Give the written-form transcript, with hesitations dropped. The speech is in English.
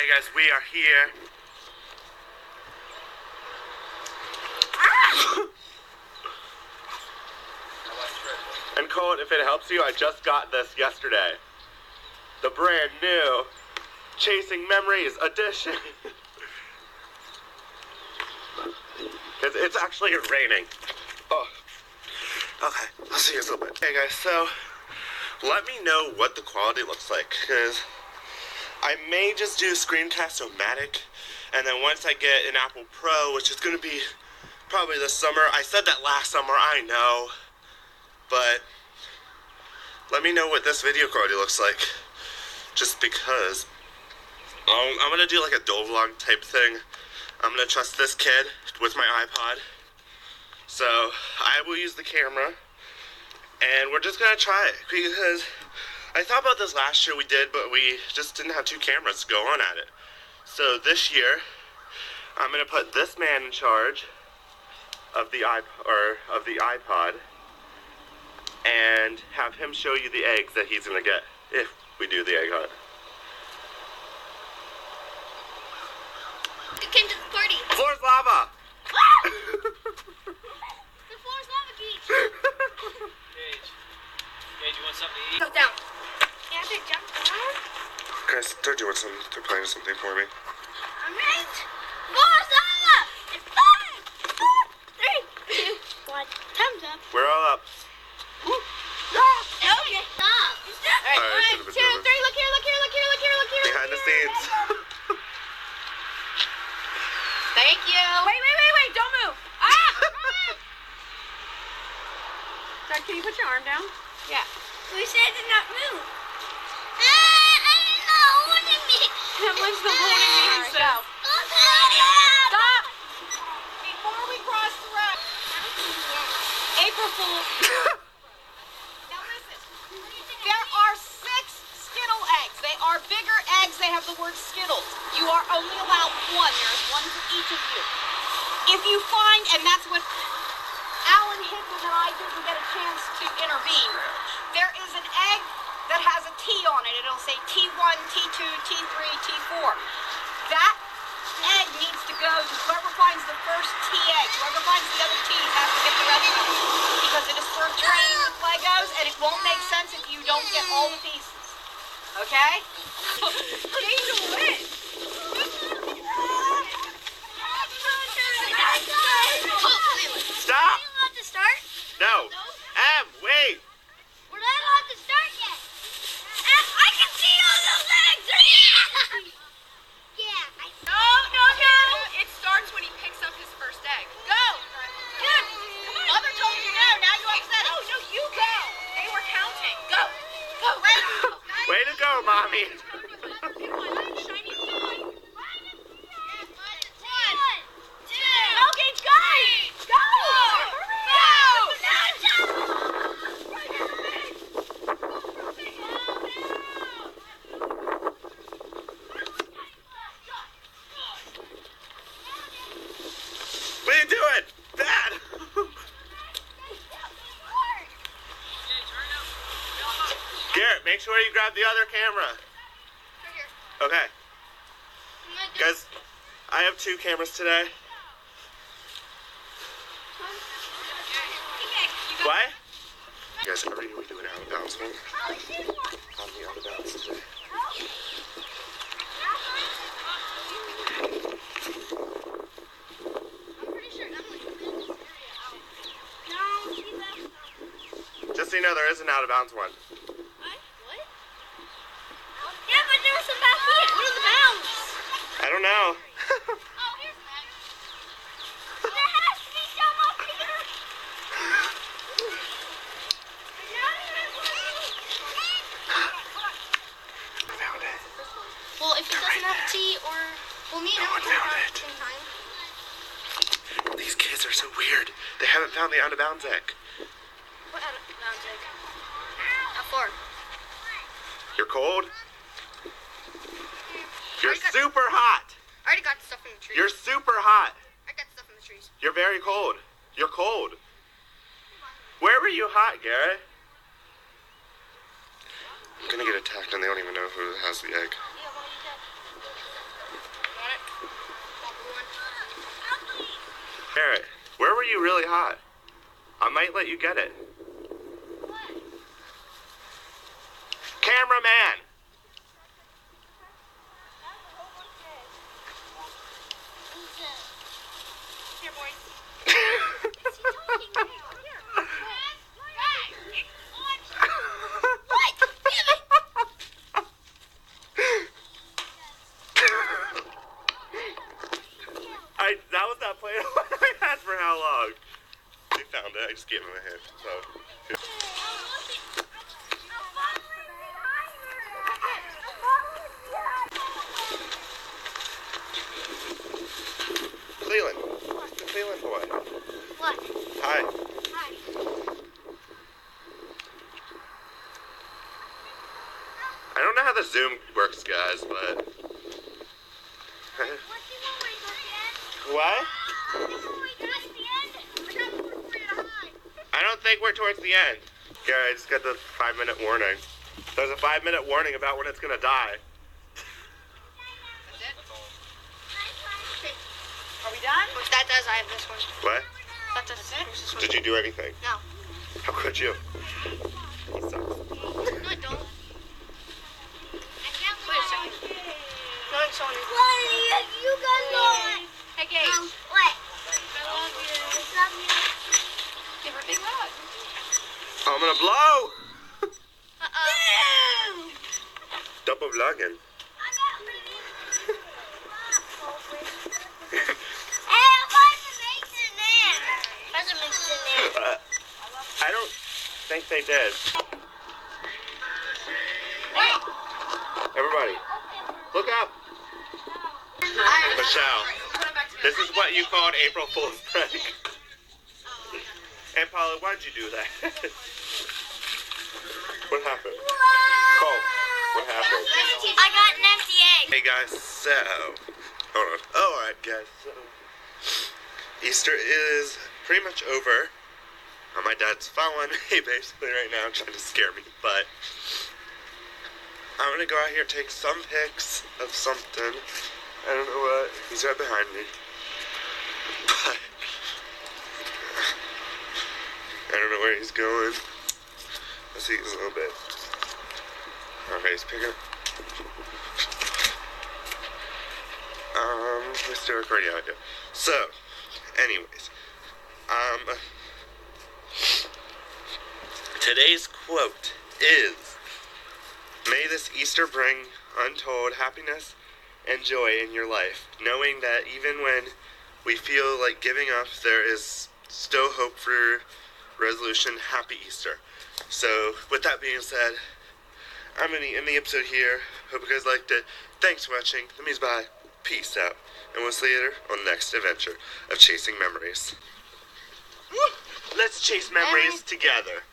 guys, we are here. And Colt, if it helps you, I just got this yesterday. The brand new Chasing Memories edition. It's actually raining. Oh. Okay, I'll see you in a little bit. Hey guys, so let me know what the quality looks like, because I may just do Screencast-O-Matic, and then once I get an Apple Pro, which is going to be probably this summer. I said that last summer, I know, but let me know what this video quality looks like, just because I'm going to do like a dual vlog type thing. I'm going to trust this kid with my iPod, so I will use the camera, and we're just going to try it, because I thought about this last year we did, but we just didn't have two cameras to go on at it. So this year, I'm going to put this man in charge of the iPod and have him show you the eggs that he's going to get if we do the egg hunt. Who came to the party? Floor's lava! The floor's lava, Gage. Gage, you want something to eat? Go down. Yeah, they jump down. Guys, they're doing something. They're playing something for me. Alright. Floor's lava! It's 5, 4, 3, 2, 1. Time's up. We're all up. Okay. Stop. Alright, 1, 2, 3. Look here, look here, look here, look here, look here. Behind the scenes. Thank you. Wait, don't move. Ah! Dad, can you put your arm down? Yeah. We said to not move. I didn't know. What did me? That was the warning me. Alright, So. Stop. Stop! Before we cross the road. April Fool. Now listen. There are 6 Skittle eggs. They are bigger eggs. They have the word Skittles. You are only allowed 1. There's 1 for each of you. If you find, and that's what Alan Hickman and I didn't get a chance to intervene, there is an egg that has a T on it. It'll say T1, T2, T3, T4. That egg needs to go to whoever finds the first T egg. Whoever finds the other T's has to get the rest of them. Because it is for training with Legos, and it won't make sense if you don't get all the pieces. Okay? Change will win. Stop! Are you allowed to start? No. Wait. We're not allowed to start yet. I can see all those legs. Yeah. No. It starts when he picks up his first egg. Go. Good. Come on. Mother told you no. Now you upset. Oh, no, you go. They were counting. Go. Go. Way to go, Mommy. Okay, go. What are you doing? Dad! Garrett, make sure you grab the other camera. Okay. Guys, I have 2 cameras today. What? You guys, are we doing out of bounds one? On the out of bounds today. Just so you know, there is an out of bounds one. What? Yeah, but there was some back here. What are the bounds? I don't know. Oh, here's that. There has to be some up here. I found it. Well, if it doesn't have T or... Well, me and No one Emily found found it. at the same time. These kids are so weird. They haven't found the out of bounds egg. What out of bounds egg? How far? You're cold? You're I got- super hot. I already got the stuff in the trees. You're super hot. I got stuff in the trees. You're very cold. You're cold. Where were you hot, Garrett? I'm gonna get attacked and they don't even know who has the egg. Yeah, well, you did. Barrett, where were you really hot? I might let you get it. Cameraman! Here, boys. That was that plane I had for how long? They found it. I just gave him a hint. So. Cleveland. The Cleveland boy. What? Hi. Hi. I don't know how the Zoom works, guys, but. What? I don't think we're towards the end. Gary, I just got the 5-minute warning. There's a 5-minute warning about when it's gonna die. That's it? Are we done? That does, I have this one. What? That does. This one. Did you do anything? No. How could you? He sucks. No, I don't. Wait a second. No, it's Sony. What? You got Lord. Hey, Gage. What? I love you. I love you. Give her a big hug. I'm gonna blow! Uh-oh. Double vlogging. I don't think they did. Everybody, look up. Michelle, this is what you called April Fool's prank. And Paula, why'd you do that? What happened? Cole, what happened? I got an empty egg. Hey guys, so, hold on. Oh, alright guys, so, Easter is pretty much over. My dad's following me basically right now, trying to scare me, but I'm gonna go out here and take some pics of something. I don't know what. He's right behind me. But I don't know where he's going. Let's see a little bit. Okay, he's picking up. Let's do a recording out here. So, anyways, today's quote is, "May this Easter bring untold happiness and joy in your life, knowing that even when we feel like giving up, there is still hope for resolution. Happy Easter." So, with that being said, I'm going to end the episode here. Hope you guys liked it. Thanks for watching. That means bye. Peace out. And we'll see you later on the next adventure of chasing memories. Let's chase memories together.